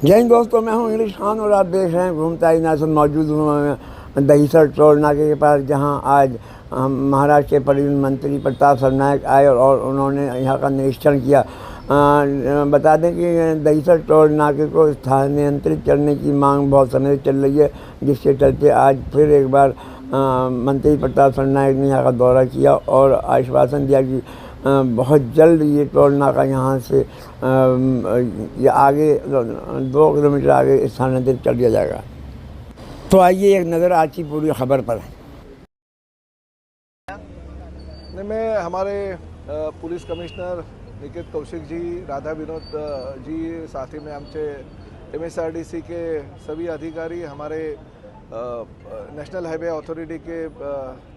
जय हिंद दोस्तों, मैं हूं इंग्लिश खान और आप देख रहे हैं घूमता ही नेशन। मौजूद हूँ मैं दहीसर टोल नाके के पास, जहां आज महाराष्ट्र के परिवहन मंत्री प्रताप सरनाईक आए और उन्होंने यहाँ का निरीक्षण किया। बता दें कि दहीसर टोल नाके को स्थानांतरित करने की मांग बहुत समय से चल रही है, जिसके चलते आज फिर एक बार मंत्री प्रताप सरनाईक ने यहाँ का दौरा किया और आश्वासन दिया कि बहुत जल्द ये टोल नाका यहाँ से ये आगे 2 किलोमीटर आगे स्थानांतरित कर दिया जाएगा। तो आइए एक नज़र आज की पूरी खबर पर। में हमारे पुलिस कमिश्नर निकेत कौशिक जी, राधा विनोद जी, साथ ही में आमचे MSRDC के सभी अधिकारी, हमारे नेशनल हाईवे अथॉरिटी के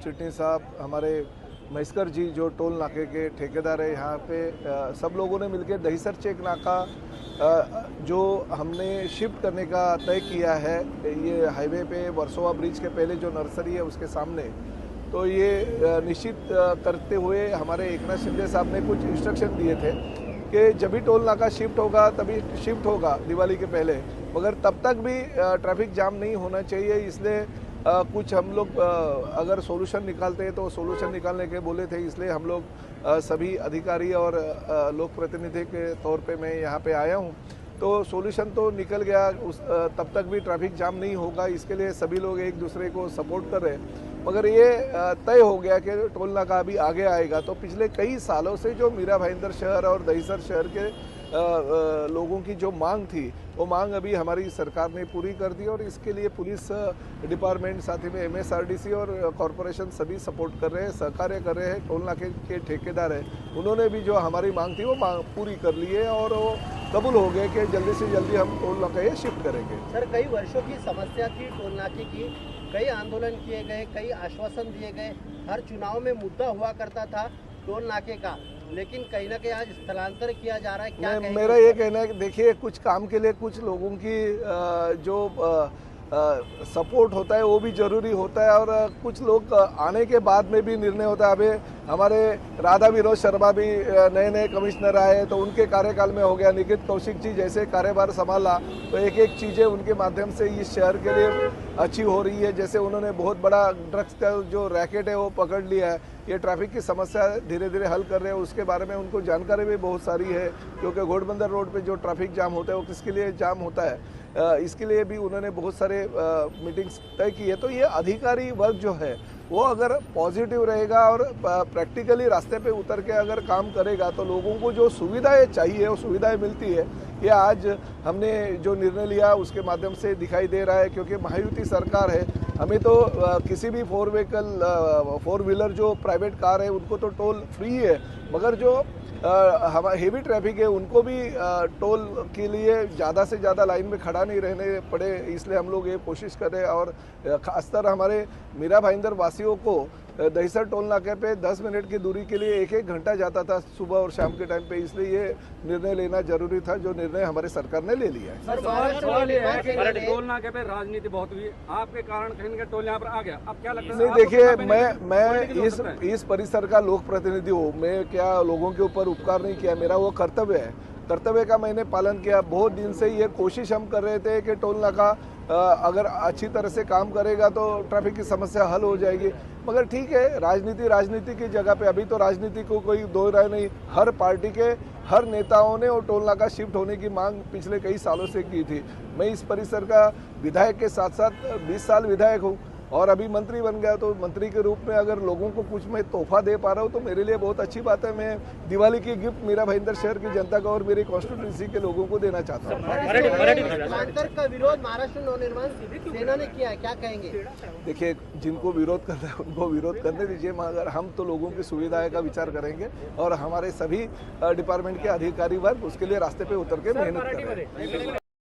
चिटनी साहब, हमारे महेशकर जी जो टोल नाके के ठेकेदार है, यहाँ पे सब लोगों ने मिलकर दहीसर चेक नाका जो हमने शिफ्ट करने का तय किया है, ये हाईवे पे वर्सोवा ब्रिज के पहले जो नर्सरी है उसके सामने, तो ये निश्चित करते हुए हमारे एकनाथ शिंदे साहब ने कुछ इंस्ट्रक्शन दिए थे कि जब भी टोल नाका शिफ्ट होगा तभी शिफ्ट होगा दिवाली के पहले, मगर तब तक भी ट्रैफिक जाम नहीं होना चाहिए। इसलिए कुछ हम लोग अगर सोल्यूशन निकालते हैं तो सोल्यूशन निकालने के बोले थे, इसलिए हम लोग सभी अधिकारी और लोक प्रतिनिधि के तौर पे मैं यहाँ पे आया हूँ। तो सॉल्यूशन तो निकल गया, तब तक भी ट्रैफिक जाम नहीं होगा, इसके लिए सभी लोग एक दूसरे को सपोर्ट कर रहे हैं। मगर ये तय हो गया कि टोल नाका अभी आगे आएगा। तो पिछले कई सालों से जो मीरा भाईंदर शहर और दहीसर शहर के लोगों की जो मांग थी, वो मांग अभी हमारी सरकार ने पूरी कर दी और इसके लिए पुलिस डिपार्टमेंट, साथ ही में MSRDC और कॉरपोरेशन सभी सपोर्ट कर रहे हैं, सहकार्य कर रहे हैं। टोल नाके के ठेकेदार हैं, उन्होंने भी जो हमारी मांग थी वो मांग पूरी कर ली है और वो कबूल हो गए कि जल्दी से जल्दी हम टोल नाके शिफ्ट करेंगे। सर, कई वर्षों की समस्या थी टोल नाके की, कई आंदोलन किए गए, कई आश्वासन दिए गए, हर चुनाव में मुद्दा हुआ करता था टोल नाके का, लेकिन कहीं ना कहीं आज स्थलांतर किया जा रहा है। क्या मेरा ये कहना है कि देखिए, कुछ काम के लिए कुछ लोगों की जो सपोर्ट होता है वो भी ज़रूरी होता है और कुछ लोग आने के बाद में भी निर्णय होता है। अभी हमारे राधा विनोद शर्मा भी नए नए कमिश्नर आए तो उनके कार्यकाल में हो गया, निकेत कौशिक जी जैसे कार्यभार संभाला तो एक एक चीज़ें उनके माध्यम से इस शहर के लिए अच्छी हो रही है। जैसे उन्होंने बहुत बड़ा ड्रग्स का जो रैकेट है वो पकड़ लिया है, ये ट्रैफिक की समस्या धीरे धीरे हल कर रहे हैं, उसके बारे में उनको जानकारी भी बहुत सारी है, क्योंकि घोड़बंदर रोड पे जो ट्रैफिक जाम होता है वो किसके लिए जाम होता है, इसके लिए भी उन्होंने बहुत सारे मीटिंग्स तय की है। तो ये अधिकारी वर्ग जो है वो अगर पॉजिटिव रहेगा और प्रैक्टिकली रास्ते पे उतर के अगर काम करेगा तो लोगों को जो सुविधाएं चाहिए वो सुविधाएं मिलती है। ये आज हमने जो निर्णय लिया उसके माध्यम से दिखाई दे रहा है, क्योंकि महायुति सरकार है, हमें तो किसी भी 4 व्हीलर जो प्राइवेट कार है उनको तो टोल फ्री है, मगर जो हमारा हेवी ट्रैफिक है उनको भी टोल के लिए ज़्यादा से ज़्यादा लाइन में खड़ा नहीं रहने पड़े, इसलिए हम लोग ये कोशिश कर रहे हैं। और खासकर हमारे मीरा भाईंदर वासियों को दहीसर टोल नाके पे 10 मिनट की दूरी के लिए 1-1 घंटा जाता था सुबह और शाम के टाइम पे, इसलिए ये निर्णय लेना जरूरी था, जो निर्णय हमारे सरकार ने ले लिया है। टोल नाके पे राजनीति बहुत हुई, आपके कारण कहीं ना कहीं टोल यहाँ पर आ गया, अब क्या लगता है? नहीं, देखिए, मैं इस परिसर का लोक प्रतिनिधि हूँ, मैं क्या लोगों के ऊपर उपकार नहीं किया, मेरा वो कर्तव्य है, कर्तव्य का मैंने पालन किया। बहुत दिन से ये कोशिश हम कर रहे थे कि टोल नाका अगर अच्छी तरह से काम करेगा तो ट्रैफिक की समस्या हल हो जाएगी, मगर ठीक है, राजनीति की जगह पे अभी तो राजनीति को कोई दो राय नहीं, हर पार्टी के हर नेताओं ने और टोल नाका शिफ्ट होने की मांग पिछले कई सालों से की थी। मैं इस परिसर का विधायक के साथ साथ 20 साल विधायक हूँ और अभी मंत्री बन गया, तो मंत्री के रूप में अगर लोगों को कुछ मैं तोहफा दे पा रहा हूँ तो मेरे लिए बहुत अच्छी बात है। मैं दिवाली की गिफ्ट मीरा भाईंदर शहर की जनता को और मेरी कॉन्स्टिट्यूंसी के लोगों को देना चाहता हूँ। का विरोध महाराष्ट्र नवनिर्माण सेना ने किया है, क्या कहेंगे? देखिए, जिनको विरोध करना है उनको विरोध करने दीजिए, मगर हम तो लोगों की सुविधाएं का विचार करेंगे और हमारे सभी डिपार्टमेंट के अधिकारी वर्ग उसके लिए रास्ते पे उतर के मेहनत कर रहे हैं।